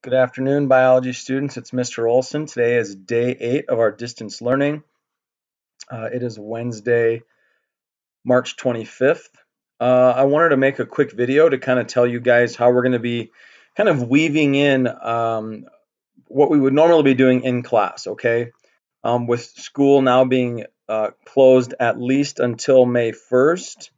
Good afternoon, biology students. It's Mr. Olson. Today is day 8 of our distance learning. It is Wednesday, March 25th. I wanted to make a quick video to kind of tell you guys how we're going to be kind of weaving in what we would normally be doing in class, okay? With school now being closed at least until May 1st,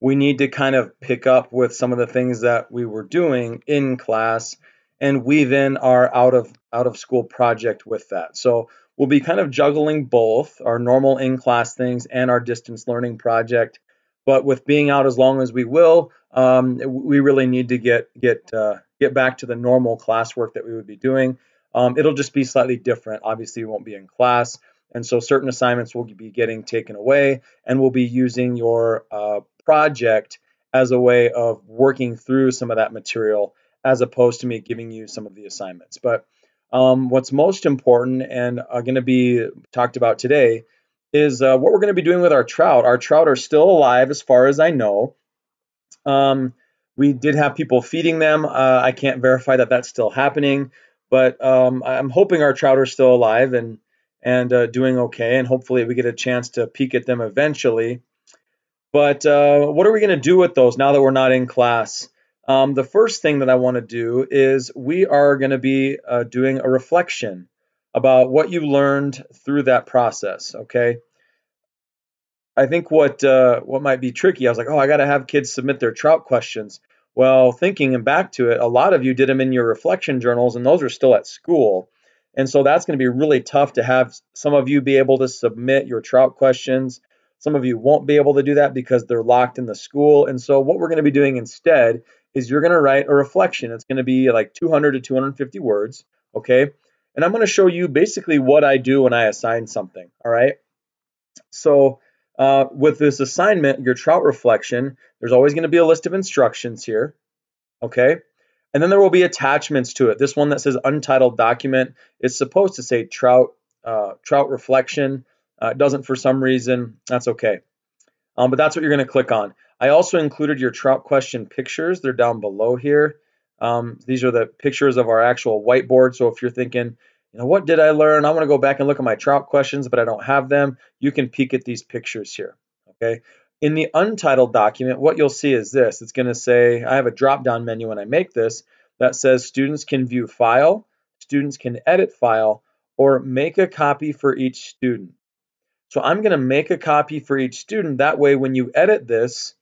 we need to kind of pick up with some of the things that we were doing in class and weave in our out of school project with that. So we'll be kind of juggling both our normal in class things and our distance learning project. But with being out as long as we will, we really need to get back to the normal classwork that we would be doing. It'll just be slightly different. Obviously, we won't be in class, and so certain assignments will be getting taken away, and we'll be using your project as a way of working through some of that material as opposed to me giving you some of the assignments. But what's most important and going to be talked about today is what we're going to be doing with our trout. Our trout are still alive as far as I know. We did have people feeding them. I can't verify that that's still happening, but I'm hoping our trout are still alive and doing okay, and hopefully we get a chance to peek at them eventually. But what are we going to do with those now that we're not in class? The first thing that I want to do is we are going to be doing a reflection about what you learned through that process. Okay. I think what might be tricky. I was like, oh, I got to have kids submit their trout questions. Well, thinking back to it, a lot of you did them in your reflection journals, and those are still at school. And so that's going to be really tough to have some of you be able to submit your trout questions. Some of you won't be able to do that because they're locked in the school. And so what we're going to be doing instead is you're going to write a reflection. It's going to be like 200 to 250 words, okay? And I'm going to show you basically what I do when I assign something, all right? So with this assignment, your trout reflection, there's always going to be a list of instructions here, okay? And then there will be attachments to it. This one that says untitled document is supposed to say trout reflection. It doesn't for some reason. That's okay. But that's what you're going to click on. I also included your trout question pictures. They're down below here. These are the pictures of our actual whiteboard. So if you're thinking, what did I learn? I want to go back and look at my trout questions, but I don't have them. You can peek at these pictures here. Okay. In the untitled document, what you'll see is this. It's going to say, I have a drop-down menu when I make this that says students can view file, students can edit file, or make a copy for each student. So I'm going to make a copy for each student. That way, when you edit this,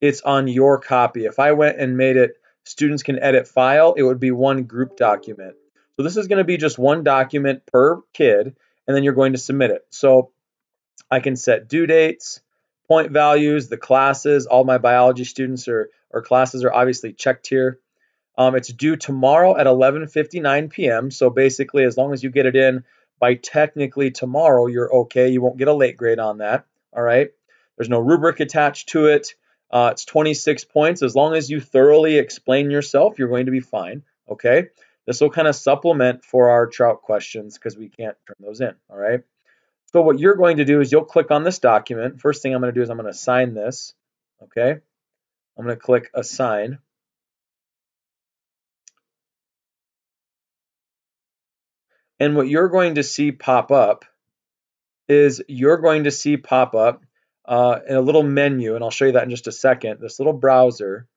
it's on your copy. If I went and made it students can edit file, it would be one group document. So this is going to be just one document per kid, and then you're going to submit it. So I can set due dates, point values, the classes. All my biology students or classes are obviously checked here. It's due tomorrow at 11:59 p.m. So basically, as long as you get it in by technically tomorrow, you're okay. You won't get a late grade on that. All right. There's no rubric attached to it. It's 26 points. As long as you thoroughly explain yourself, you're going to be fine. Okay. This will kind of supplement for our trout questions because we can't turn those in. All right. So what you're going to do is you'll click on this document. First thing I'm going to do is I'm going to assign this. Okay. I'm going to click assign. And what you're going to see pop up is you're going to see pop up in a little menu, and I'll show you that in just a second, this little browser,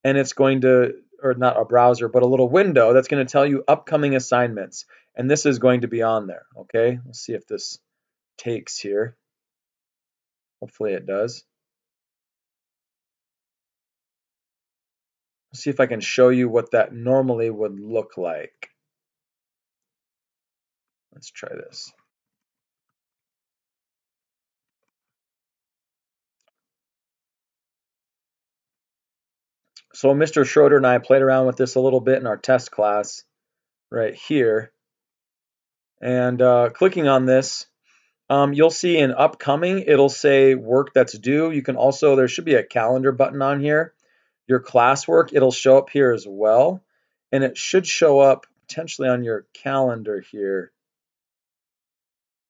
and it's going to, or not a browser, but a little window that's going to tell you upcoming assignments. And this is going to be on there, okay? Let's see if this takes here. Hopefully it does. Let's see if I can show you what that normally would look like. Let's try this. So Mr. Schroeder and I played around with this a little bit in our test class right here. And clicking on this, you'll see in upcoming, it'll say work that's due. You can also, there should be a calendar button on here. Your classwork, it'll show up here as well. And it should show up potentially on your calendar here.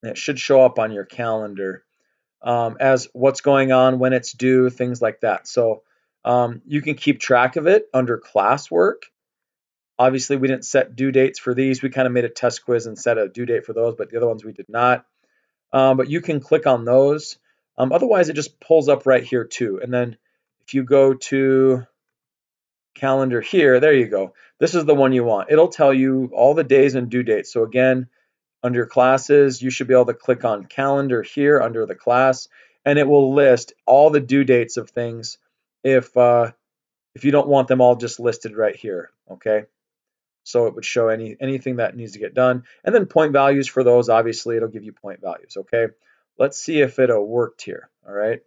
And it should show up on your calendar as what's going on, when it's due, things like that. So you can keep track of it under classwork. Obviously, we didn't set due dates for these. We kind of made a test quiz and set a due date for those, but the other ones we did not. But you can click on those. Otherwise, it just pulls up right here too. And then if you go to calendar here, there you go. This is the one you want. It'll tell you all the days and due dates. So again, under classes, you should be able to click on calendar here under the class, and it will list all the due dates of things if you don't want them all just listed right here, okay? So it would show anything that needs to get done. And then point values for those, obviously, it'll give you point values, okay? Let's see if it'll worked here, all right?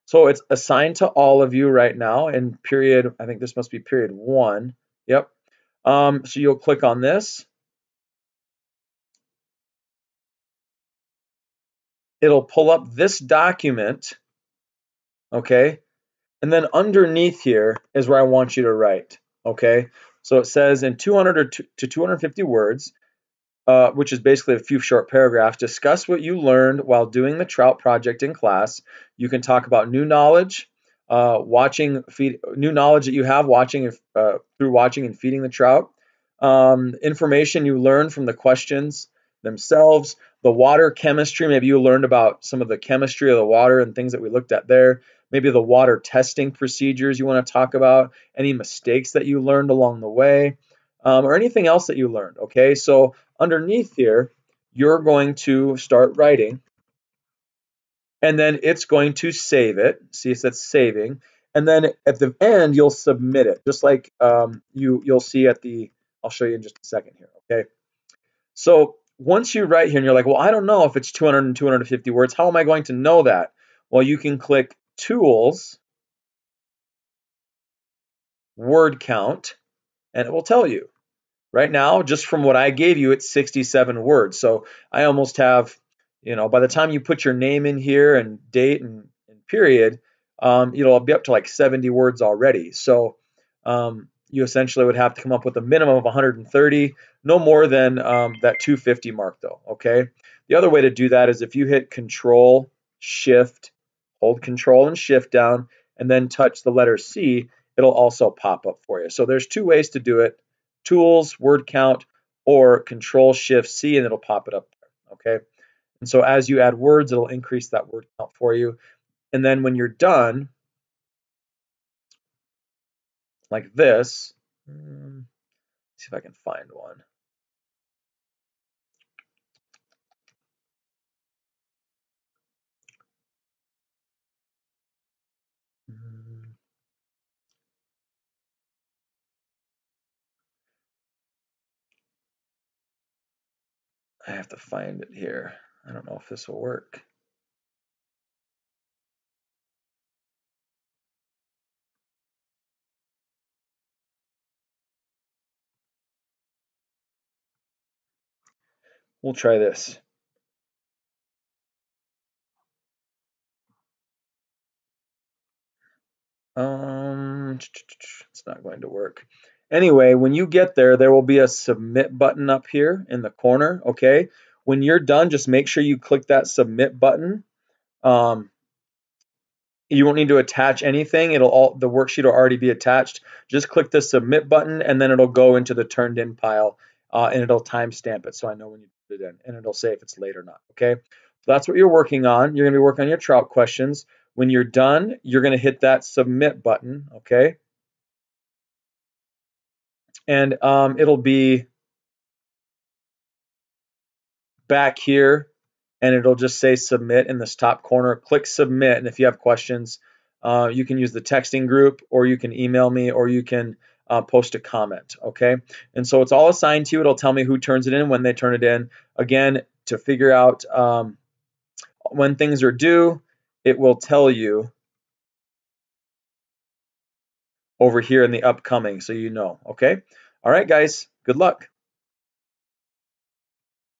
So it's assigned to all of you right now in period, I think this must be period 1. Yep. So you'll click on this. It'll pull up this document, okay? And then underneath here is where I want you to write, okay? So it says in 200 to 250 words, which is basically a few short paragraphs, discuss what you learned while doing the Trout project in class. You can talk about new knowledge, new knowledge that you have through watching and feeding the trout, information you learned from the questions themselves, the water chemistry. Maybe you learned about some of the chemistry of the water and things that we looked at there. Maybe the water testing procedures you want to talk about, any mistakes that you learned along the way, or anything else that you learned. Okay, so underneath here, you're going to start writing, and then it's going to save it. See, it says saving, and then at the end, you'll submit it, just like you'll see at the. I'll show you in just a second here. Okay, so once you write here and you're like, well, I don't know if it's 200 and 250 words. How am I going to know that? Well, you can click Tools, Word Count, and it will tell you. Right now, just from what I gave you, it's 67 words. So I almost have, by the time you put your name in here and date and period, it'll be up to like 70 words already. So you essentially would have to come up with a minimum of 130, no more than that 250 mark though, okay? The other way to do that is if you hit Control, Shift, hold Control and Shift down, and then touch the letter C, it'll also pop up for you. So there's two ways to do it. Tools, word count, or Control Shift C, and it'll pop it up there, okay? And so as you add words, it'll increase that word count for you. And then when you're done, like this, see if I can find one. I have to find it here. I don't know if this will work. We'll try this. It's not going to work. Anyway, when you get there, there will be a submit button up here in the corner, okay? When you're done, just make sure you click that submit button. You won't need to attach anything. The worksheet will already be attached. Just click the submit button, and then it'll go into the turned in pile, and it'll timestamp it so I know when you put it in, and it'll say if it's late or not, okay? So that's what you're working on. You're gonna be working on your Trout questions. When you're done, you're gonna hit that submit button, okay? And it'll be back here, and it'll just say submit in this top corner. Click submit, and if you have questions, you can use the texting group, or you can email me, or you can post a comment, okay? And so it's all assigned to you. It'll tell me who turns it in, when they turn it in. Again, to figure out when things are due, it will tell you over here in the upcoming, so you know, okay? All right, guys, good luck.